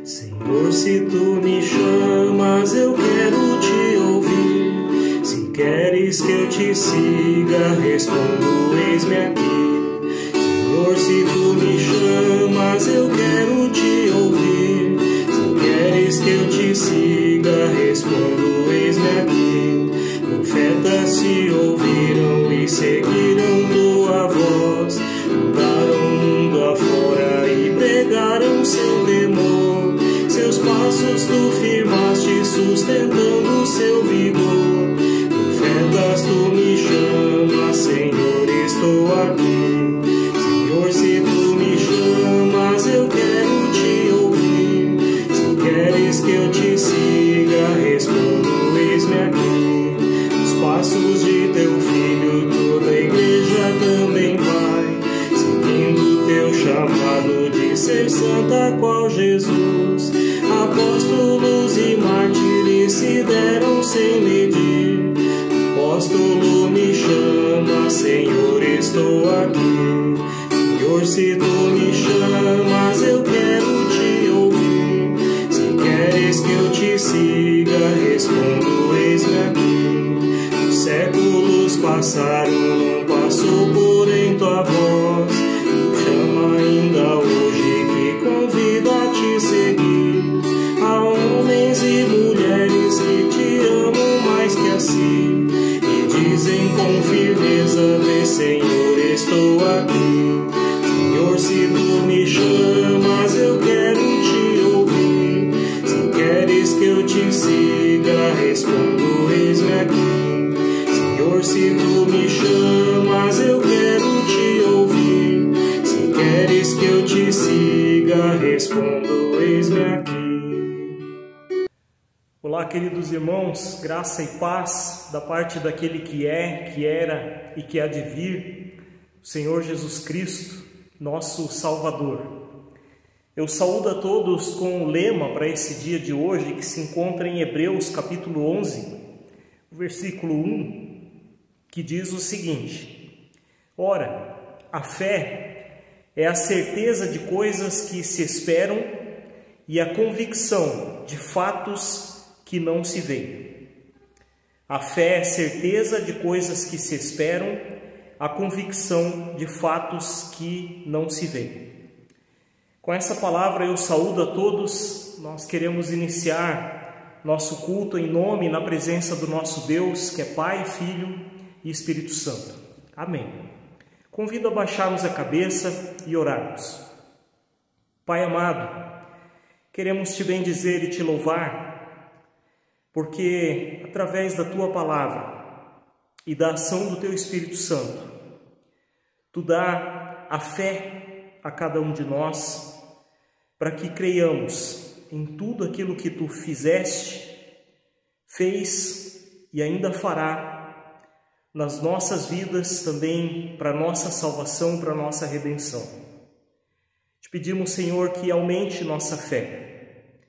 Senhor, se tu me chamas, eu quero te ouvir. Se queres que eu te siga, respondo, eis-me aqui. Senhor, se tu me chamas, eu quero te ouvir. Se queres que eu te siga, respondo, eis-me aqui. Profetas se ouviram e seguiram tua voz, andaram o mundo afora e pregaram sem temor. Seus passos tu firmaste, sustentando seu vigor. Profetas, tu me chamas, Senhor, estou aqui. Senhor, se tu me chamas, eu quero te ouvir. Se queres que eu te siga, respondo, eis-me aqui. Os passos de teu filho, toda a igreja também vai, seguindo teu chamado de ser santa qual Jesus. Apóstolos e mártires se deram sem medir. Apóstolo, me chama, Senhor, estou aqui. Senhor, se tu me chamas, eu quero te ouvir. Se queres que eu te siga, respondo, eis-me aqui. Os séculos passaram, não passou porém tua voz. Me chama ainda hoje, que convida a te seguir. Há homens e mulheres que te amam mais que assim, e dizem com firmeza, vê, Senhor, estou aqui. Senhor, se tu me chamas, eu quero te ouvir. Se queres que eu te siga, respondo, eis-me aqui. Senhor, se tu me chamas, eu quero te ouvir. Se queres que eu te siga, respondo, eis-me aqui. Olá, queridos irmãos, graça e paz da parte daquele que é, que era e que há de vir, o Senhor Jesus Cristo, nosso Salvador. Eu saúdo a todos com o lema para esse dia de hoje, que se encontra em Hebreus capítulo 11, versículo 1, que diz o seguinte: Ora, a fé é a certeza de coisas que se esperam e a convicção de fatos que não se veem. A fé é certeza de coisas que se esperam, a convicção de fatos que não se veem. Com essa palavra eu saúdo a todos. Nós queremos iniciar nosso culto em nome e na presença do nosso Deus, que é Pai, Filho e Espírito Santo. Amém. Convido a baixarmos a cabeça e orarmos. Pai amado, queremos te bendizer e te louvar, porque através da tua palavra e da ação do teu Espírito Santo, tu dá a fé a cada um de nós, para que creiamos em tudo aquilo que tu fizeste, fez e ainda fará nas nossas vidas também, para nossa salvação, para nossa redenção. Te pedimos, Senhor, que aumente nossa fé,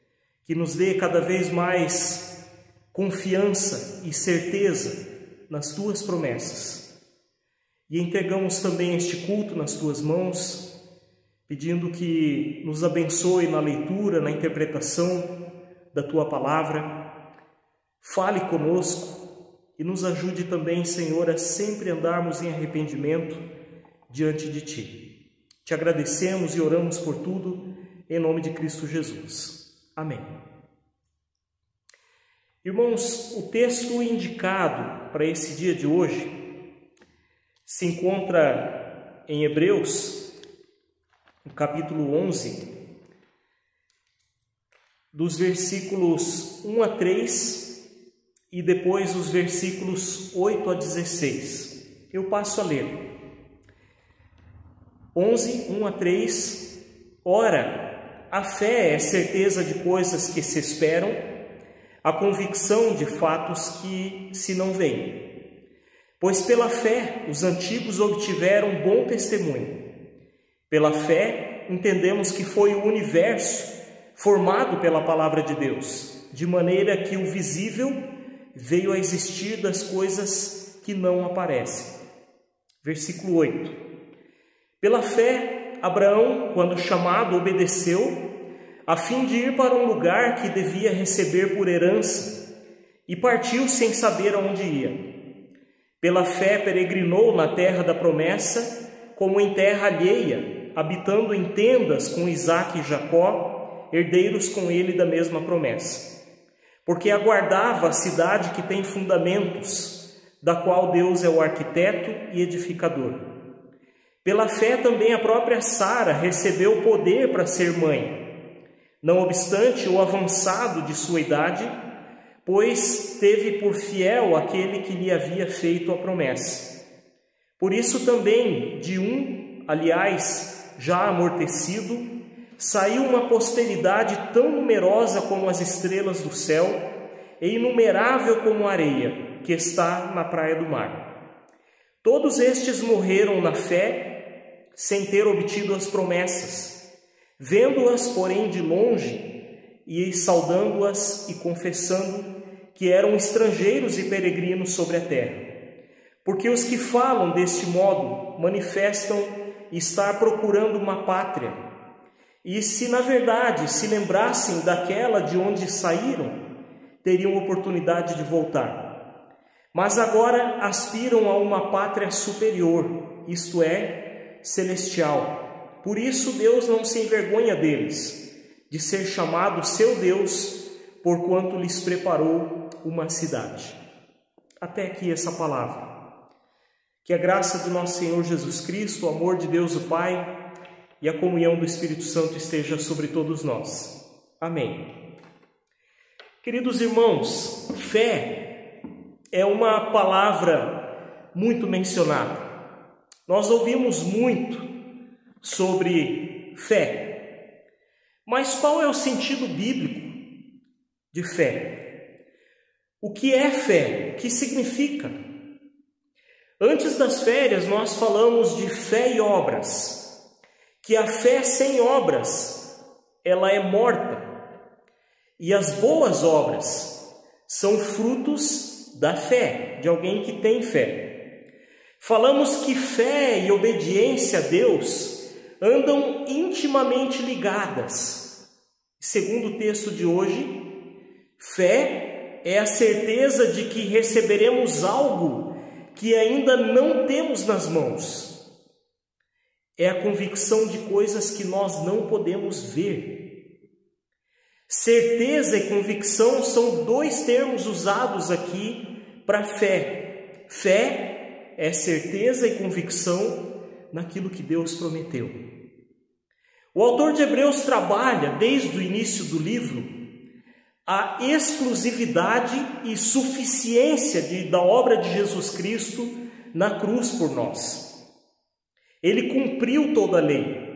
que nos dê cada vez mais confiança e certeza nas tuas promessas. E entregamos também este culto nas tuas mãos, pedindo que nos abençoe na leitura, na interpretação da tua palavra. Fale conosco e nos ajude também, Senhor, a sempre andarmos em arrependimento diante de ti. Te agradecemos e oramos por tudo, em nome de Cristo Jesus. Amém. Irmãos, o texto indicado para esse dia de hoje se encontra em Hebreus, no capítulo 11, dos versículos 1 a 3 e depois os versículos 8 a 16. Eu passo a ler. 11, 1 a 3. Ora, a fé é certeza de coisas que se esperam, a convicção de fatos que se não veem. Pois pela fé os antigos obtiveram bom testemunho. Pela fé entendemos que foi o universo formado pela palavra de Deus, de maneira que o visível veio a existir das coisas que não aparecem. Versículo 8. Pela fé, Abraão, quando chamado, obedeceu, a fim de ir para um lugar que devia receber por herança, e partiu sem saber aonde ia. Pela fé peregrinou na terra da promessa, como em terra alheia, habitando em tendas com Isaque e Jacó, herdeiros com ele da mesma promessa. Porque aguardava a cidade que tem fundamentos, da qual Deus é o arquiteto e edificador. Pela fé também a própria Sara recebeu poder para ser mãe, não obstante o avançado de sua idade, pois teve por fiel aquele que lhe havia feito a promessa. Por isso também de um, aliás, já amortecido, saiu uma posteridade tão numerosa como as estrelas do céu e inumerável como a areia que está na praia do mar. Todos estes morreram na fé, sem ter obtido as promessas, vendo-as, porém, de longe, e saudando-as e confessando que eram estrangeiros e peregrinos sobre a terra. Porque os que falam deste modo manifestam estar procurando uma pátria, e se na verdade se lembrassem daquela de onde saíram, teriam oportunidade de voltar. Mas agora aspiram a uma pátria superior, isto é, celestial. Por isso Deus não se envergonha deles, de ser chamado seu Deus, porquanto lhes preparou uma cidade. Até aqui essa palavra. Que a graça de nosso Senhor Jesus Cristo, o amor de Deus o Pai e a comunhão do Espírito Santo esteja sobre todos nós. Amém. Queridos irmãos, fé é uma palavra muito mencionada. Nós ouvimos muito sobre fé. Mas qual é o sentido bíblico de fé? O que é fé? O que significa? Antes das férias nós falamos de fé e obras, que a fé sem obras, ela é morta, e as boas obras são frutos da fé, de alguém que tem fé. Falamos que fé e obediência a Deus andam intimamente ligadas. Segundo o texto de hoje, fé é a certeza de que receberemos algo que ainda não temos nas mãos. É a convicção de coisas que nós não podemos ver. Certeza e convicção são dois termos usados aqui para fé. Fé é certeza e convicção naquilo que Deus prometeu. O autor de Hebreus trabalha, desde o início do livro, a exclusividade e suficiência da obra de Jesus Cristo na cruz por nós. Ele cumpriu toda a lei.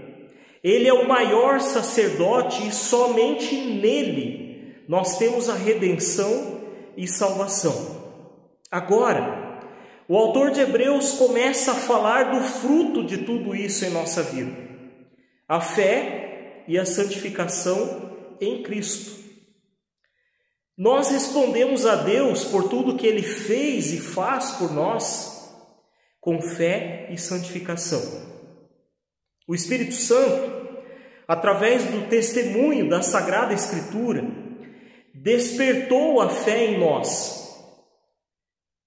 Ele é o maior sacerdote e somente nele nós temos a redenção e salvação. Agora, o autor de Hebreus começa a falar do fruto de tudo isso em nossa vida. A fé e a santificação em Cristo. Nós respondemos a Deus por tudo que Ele fez e faz por nós com fé e santificação. O Espírito Santo, através do testemunho da Sagrada Escritura, despertou a fé em nós.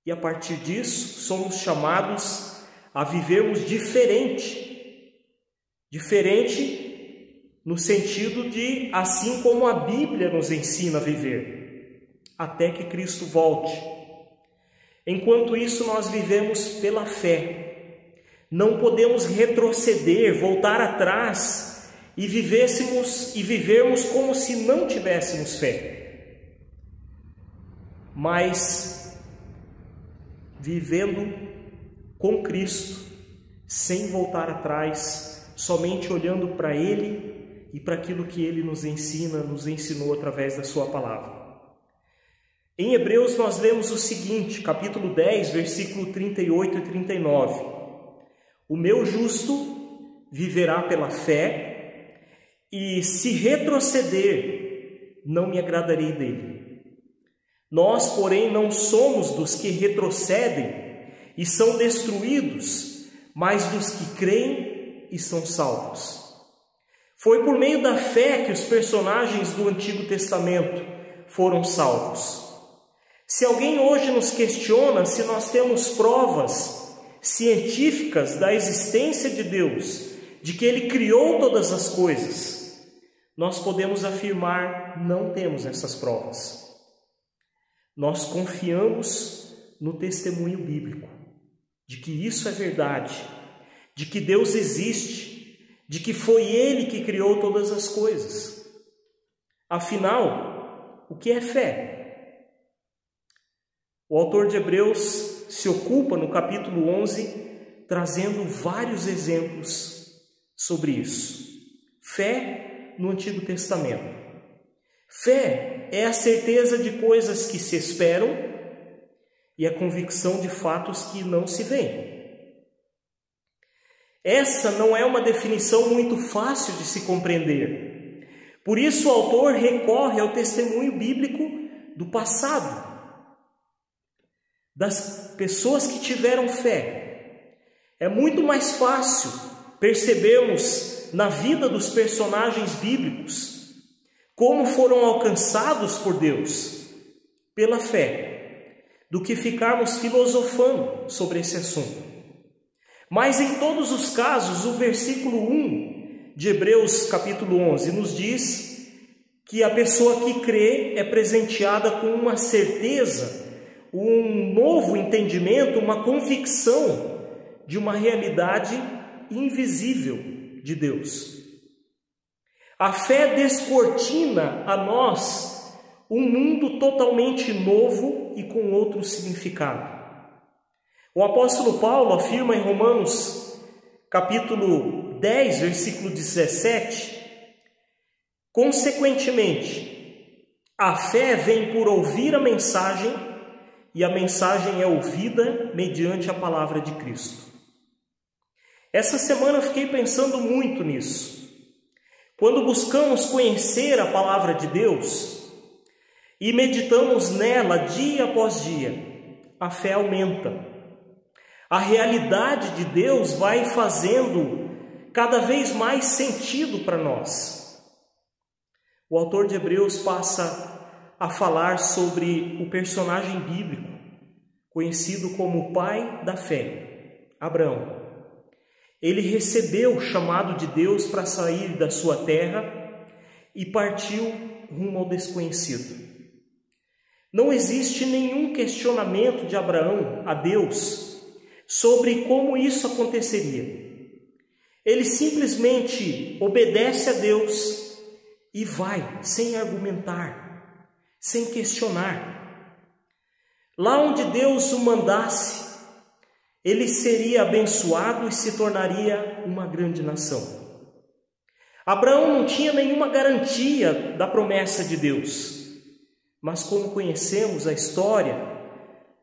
E a partir disso, somos chamados a vivermos diferente. Diferente no sentido de, assim como a Bíblia nos ensina a viver, até que Cristo volte. Enquanto isso, nós vivemos pela fé. Não podemos retroceder, voltar atrás e vivermos como se não tivéssemos fé. Mas vivendo com Cristo, sem voltar atrás, somente olhando para Ele e para aquilo que Ele nos ensinou através da sua palavra. Em Hebreus nós lemos o seguinte, capítulo 10, versículo 38 e 39. O meu justo viverá pela fé, e se retroceder, não me agradarei dele. Nós, porém, não somos dos que retrocedem e são destruídos, mas dos que creem e são salvos. Foi por meio da fé que os personagens do Antigo Testamento foram salvos. Se alguém hoje nos questiona se nós temos provas científicas da existência de Deus, de que Ele criou todas as coisas, nós podemos afirmar: não temos essas provas. Nós confiamos no testemunho bíblico, de que isso é verdade, de que Deus existe, de que foi Ele que criou todas as coisas. Afinal, o que é fé? O autor de Hebreus se ocupa no capítulo 11, trazendo vários exemplos sobre isso. Fé no Antigo Testamento. Fé é a certeza de coisas que se esperam e a convicção de fatos que não se veem. Essa não é uma definição muito fácil de se compreender. Por isso o autor recorre ao testemunho bíblico do passado, das pessoas que tiveram fé. É muito mais fácil percebermos na vida dos personagens bíblicos como foram alcançados por Deus pela fé, do que ficarmos filosofando sobre esse assunto. Mas em todos os casos, o versículo 1 de Hebreus capítulo 11 nos diz que a pessoa que crê é presenteada com uma certeza, um novo entendimento, uma convicção de uma realidade invisível de Deus. A fé descortina a nós um mundo totalmente novo e com outro significado. O apóstolo Paulo afirma em Romanos capítulo 10, versículo 17, consequentemente, a fé vem por ouvir a mensagem, e a mensagem é ouvida mediante a palavra de Cristo. Essa semana eu fiquei pensando muito nisso. Quando buscamos conhecer a palavra de Deus e meditamos nela dia após dia, a fé aumenta. A realidade de Deus vai fazendo cada vez mais sentido para nós. O autor de Hebreus passa a falar sobre o personagem bíblico, conhecido como o pai da fé, Abraão. Ele recebeu o chamado de Deus para sair da sua terra e partiu rumo ao desconhecido. Não existe nenhum questionamento de Abraão a Deus sobre como isso aconteceria. Ele simplesmente obedece a Deus e vai, sem argumentar, sem questionar. Lá onde Deus o mandasse, ele seria abençoado e se tornaria uma grande nação. Abraão não tinha nenhuma garantia da promessa de Deus, mas como conhecemos a história,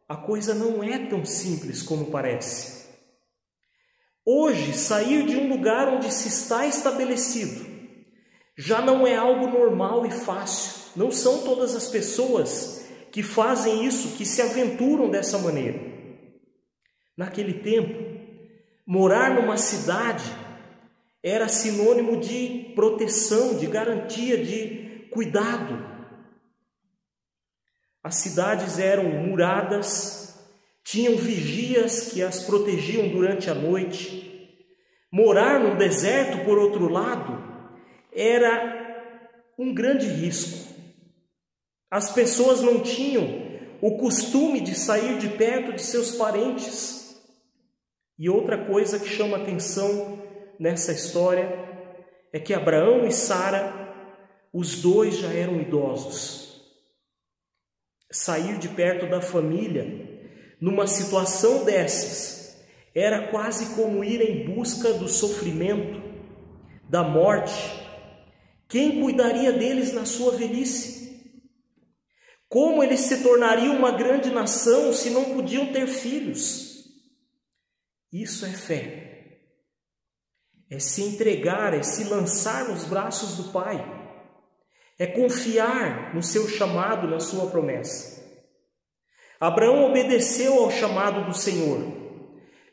a coisa não é tão simples como parece. Hoje, sair de um lugar onde se está estabelecido já não é algo normal e fácil. Não são todas as pessoas que fazem isso, que se aventuram dessa maneira. Naquele tempo, morar numa cidade era sinônimo de proteção, de garantia, de cuidado. As cidades eram muradas, tinham vigias que as protegiam durante a noite. Morar no deserto, por outro lado, era um grande risco. As pessoas não tinham o costume de sair de perto de seus parentes. E outra coisa que chama atenção nessa história é que Abraão e Sara, os dois já eram idosos. Sair de perto da família, numa situação dessas, era quase como ir em busca do sofrimento, da morte. Quem cuidaria deles na sua velhice? Como eles se tornariam uma grande nação se não podiam ter filhos? Isso é fé. É se entregar, é se lançar nos braços do Pai. É confiar no seu chamado, na sua promessa. Abraão obedeceu ao chamado do Senhor,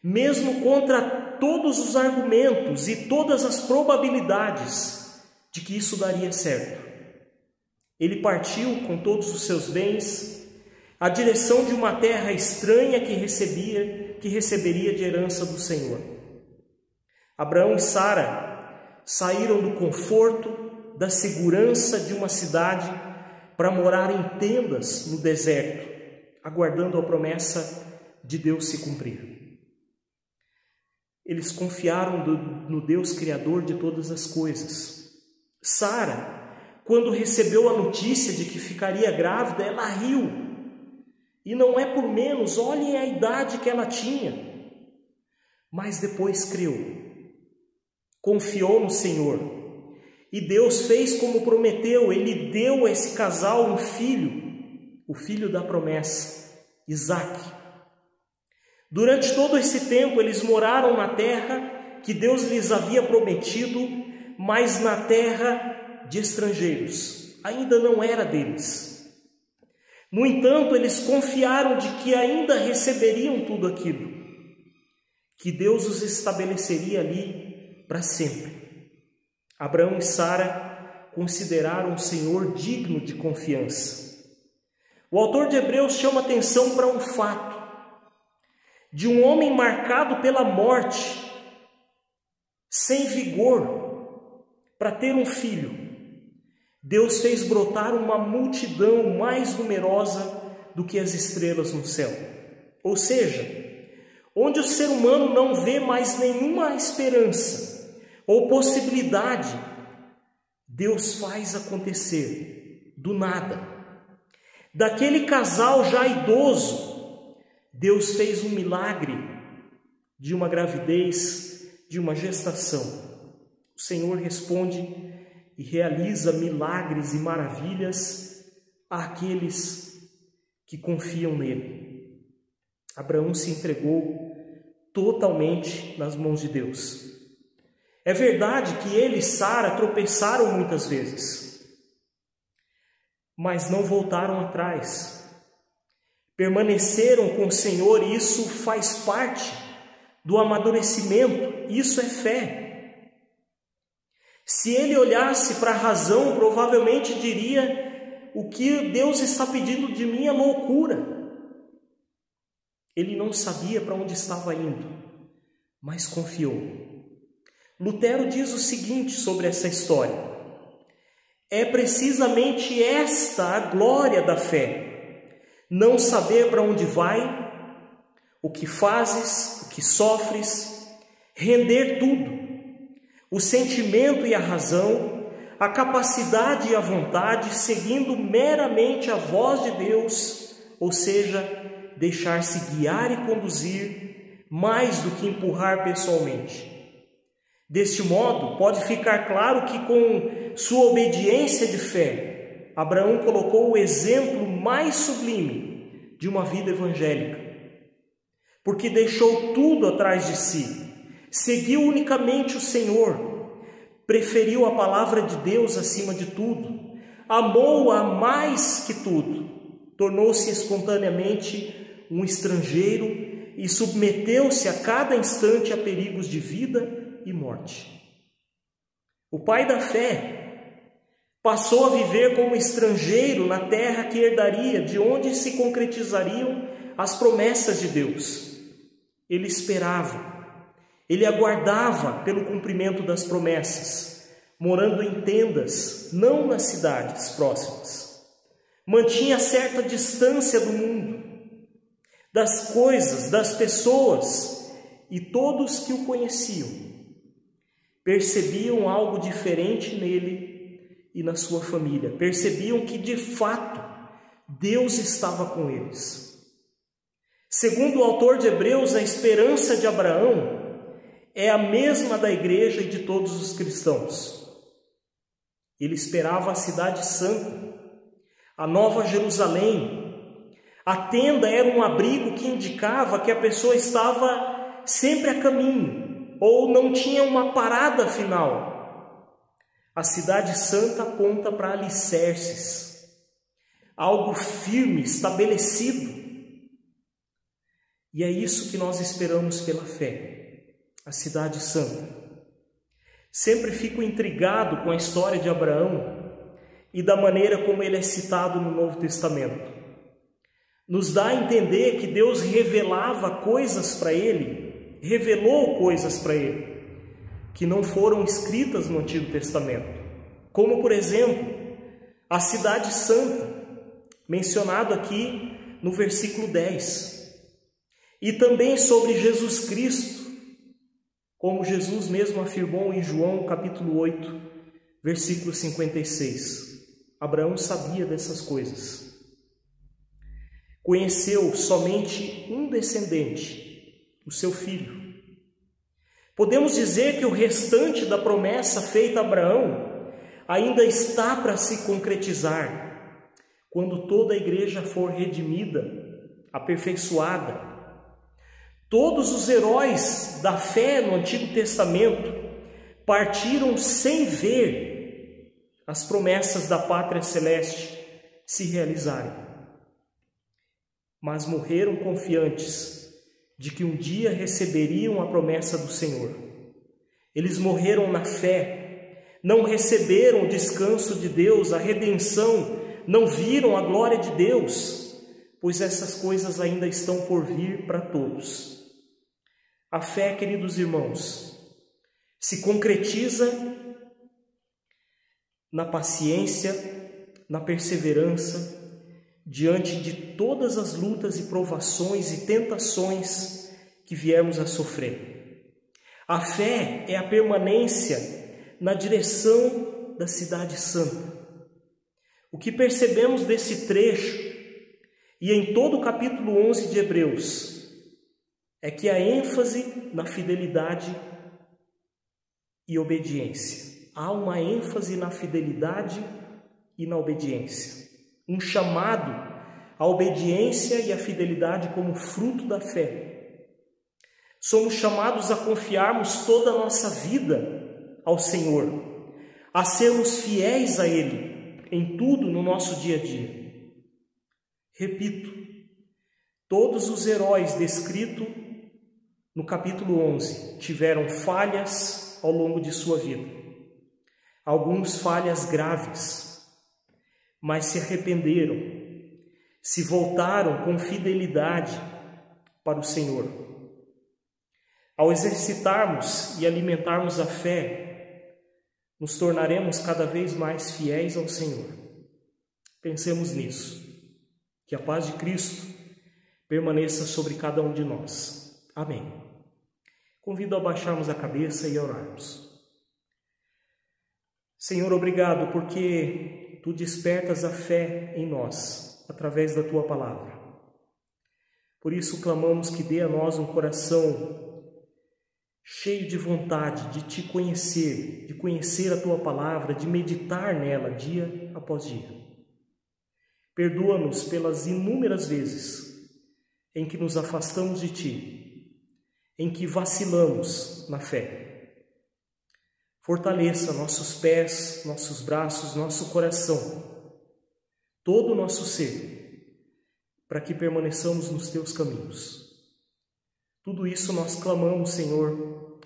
mesmo contra todos os argumentos e todas as probabilidades de que isso daria certo. Ele partiu com todos os seus bens à direção de uma terra estranha que receberia de herança do Senhor. Abraão e Sara saíram do conforto, da segurança de uma cidade para morar em tendas no deserto, aguardando a promessa de Deus se cumprir. Eles confiaram no Deus Criador de todas as coisas. Sara, quando recebeu a notícia de que ficaria grávida, ela riu. E não é por menos, olhem a idade que ela tinha. Mas depois creu, confiou no Senhor. E Deus fez como prometeu, Ele deu a esse casal um filho, o filho da promessa, Isaque. Durante todo esse tempo eles moraram na terra que Deus lhes havia prometido, mas na terra de estrangeiros, ainda não era deles. No entanto, eles confiaram de que ainda receberiam tudo aquilo, que Deus os estabeleceria ali para sempre. Abraão e Sara consideraram o Senhor digno de confiança. O autor de Hebreus chama atenção para um fato, de um homem marcado pela morte, sem vigor, para ter um filho. Deus fez brotar uma multidão mais numerosa do que as estrelas no céu. Ou seja, onde o ser humano não vê mais nenhuma esperança ou possibilidade, Deus faz acontecer do nada. Daquele casal já idoso, Deus fez um milagre de uma gravidez, de uma gestação. O Senhor responde e realiza milagres e maravilhas àqueles que confiam nele. Abraão se entregou totalmente nas mãos de Deus. É verdade que ele e Sara tropeçaram muitas vezes, mas não voltaram atrás. Permaneceram com o Senhor e isso faz parte do amadurecimento, isso é fé. Se ele olhasse para a razão, provavelmente diria: o que Deus está pedindo de mim é loucura. Ele não sabia para onde estava indo, mas confiou. Lutero diz o seguinte sobre essa história: é precisamente esta a glória da fé, não saber para onde vai, o que fazes, o que sofres, render tudo. O sentimento e a razão, a capacidade e a vontade, seguindo meramente a voz de Deus, ou seja, deixar-se guiar e conduzir, mais do que empurrar pessoalmente. Deste modo, pode ficar claro que com sua obediência de fé, Abraão colocou o exemplo mais sublime de uma vida evangélica, porque deixou tudo atrás de si, seguiu unicamente o Senhor, preferiu a palavra de Deus acima de tudo, amou-a mais que tudo, tornou-se espontaneamente um estrangeiro e submeteu-se a cada instante a perigos de vida e morte. O pai da fé passou a viver como estrangeiro na terra que herdaria, de onde se concretizariam as promessas de Deus. Ele esperava, ele aguardava pelo cumprimento das promessas, morando em tendas, não nas cidades próximas. Mantinha certa distância do mundo, das coisas, das pessoas, e todos que o conheciam percebiam algo diferente nele e na sua família. Percebiam que, de fato, Deus estava com eles. Segundo o autor de Hebreus, a esperança de Abraão é a mesma da igreja e de todos os cristãos. Ele esperava a cidade santa, a Nova Jerusalém. A tenda era um abrigo que indicava que a pessoa estava sempre a caminho, ou não tinha uma parada final. A cidade santa aponta para alicerces, algo firme, estabelecido. E é isso que nós esperamos pela fé, a cidade santa. Sempre fico intrigado com a história de Abraão e da maneira como ele é citado no Novo Testamento. Nos dá a entender que Deus revelava coisas para ele, revelou coisas para ele, que não foram escritas no Antigo Testamento. Como, por exemplo, a cidade santa, mencionado aqui no versículo 10. E também sobre Jesus Cristo, como Jesus mesmo afirmou em João capítulo 8, versículo 56. Abraão sabia dessas coisas. Conheceu somente um descendente, o seu filho. Podemos dizer que o restante da promessa feita a Abraão ainda está para se concretizar, quando toda a igreja for redimida, aperfeiçoada. Todos os heróis da fé no Antigo Testamento partiram sem ver as promessas da pátria celeste se realizarem, mas morreram confiantes de que um dia receberiam a promessa do Senhor. Eles morreram na fé, não receberam o descanso de Deus, a redenção, não viram a glória de Deus, pois essas coisas ainda estão por vir para todos. A fé, queridos irmãos, se concretiza na paciência, na perseverança, diante de todas as lutas e provações e tentações que viermos a sofrer. A fé é a permanência na direção da cidade santa. O que percebemos desse trecho e em todo o capítulo 11 de Hebreus é que a ênfase na fidelidade e obediência. Há uma ênfase na fidelidade e na obediência. Um chamado à obediência e à fidelidade como fruto da fé. Somos chamados a confiarmos toda a nossa vida ao Senhor, a sermos fiéis a Ele em tudo no nosso dia a dia. Repito, todos os heróis descritos no capítulo 11 tiveram falhas ao longo de sua vida. Alguns falhas graves, mas se arrependeram, se voltaram com fidelidade para o Senhor. Ao exercitarmos e alimentarmos a fé, nos tornaremos cada vez mais fiéis ao Senhor. Pensemos nisso. Que a paz de Cristo permaneça sobre cada um de nós. Amém. Convido a baixarmos a cabeça e a orarmos. Senhor, obrigado porque Tu despertas a fé em nós, através da Tua palavra. Por isso clamamos que dê a nós um coração cheio de vontade de Te conhecer, de conhecer a Tua palavra, de meditar nela dia após dia. Perdoa-nos pelas inúmeras vezes em que nos afastamos de Ti, em que vacilamos na fé. Fortaleça nossos pés, nossos braços, nosso coração, todo o nosso ser, para que permaneçamos nos Teus caminhos. Tudo isso nós clamamos, Senhor,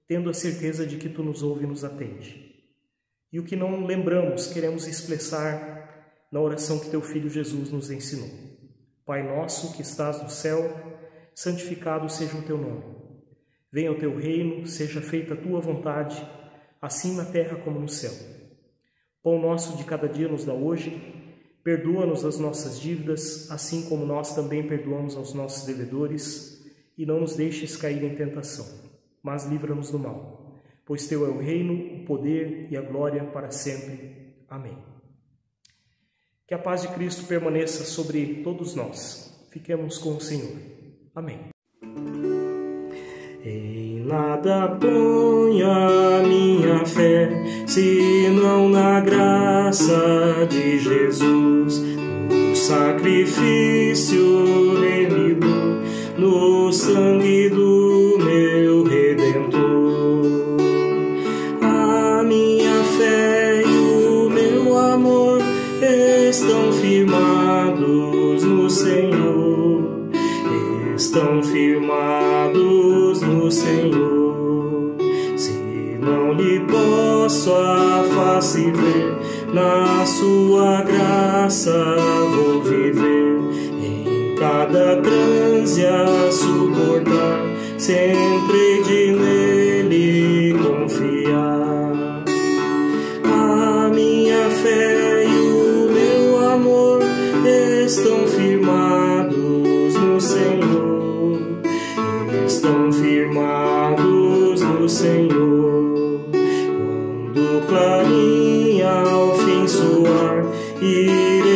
tendo a certeza de que Tu nos ouve e nos atende. E o que não lembramos, queremos expressar na oração que Teu Filho Jesus nos ensinou. Pai nosso que estás no céu, santificado seja o Teu nome. Venha o Teu reino, seja feita a Tua vontade, assim na terra como no céu. Pão nosso de cada dia nos dá hoje, perdoa-nos as nossas dívidas, assim como nós também perdoamos aos nossos devedores, e não nos deixes cair em tentação, mas livra-nos do mal, pois Teu é o reino, o poder e a glória para sempre. Amém. Que a paz de Cristo permaneça sobre todos nós. Fiquemos com o Senhor. Amém. Em nada ponho a minha fé, senão na graça de Jesus, no sacrifício remidor, no sangue do meu Redentor. A minha fé e o meu amor estão firmados no Senhor, estão firmados no Senhor. Se não lhe posso a face ver, na sua graça vou viver, em cada transe a suportar, sempre de nele confiar. A minha fé e o meu amor estão firmados no Senhor, estão firmados no Senhor. Quando o clarim ao fim soar, irei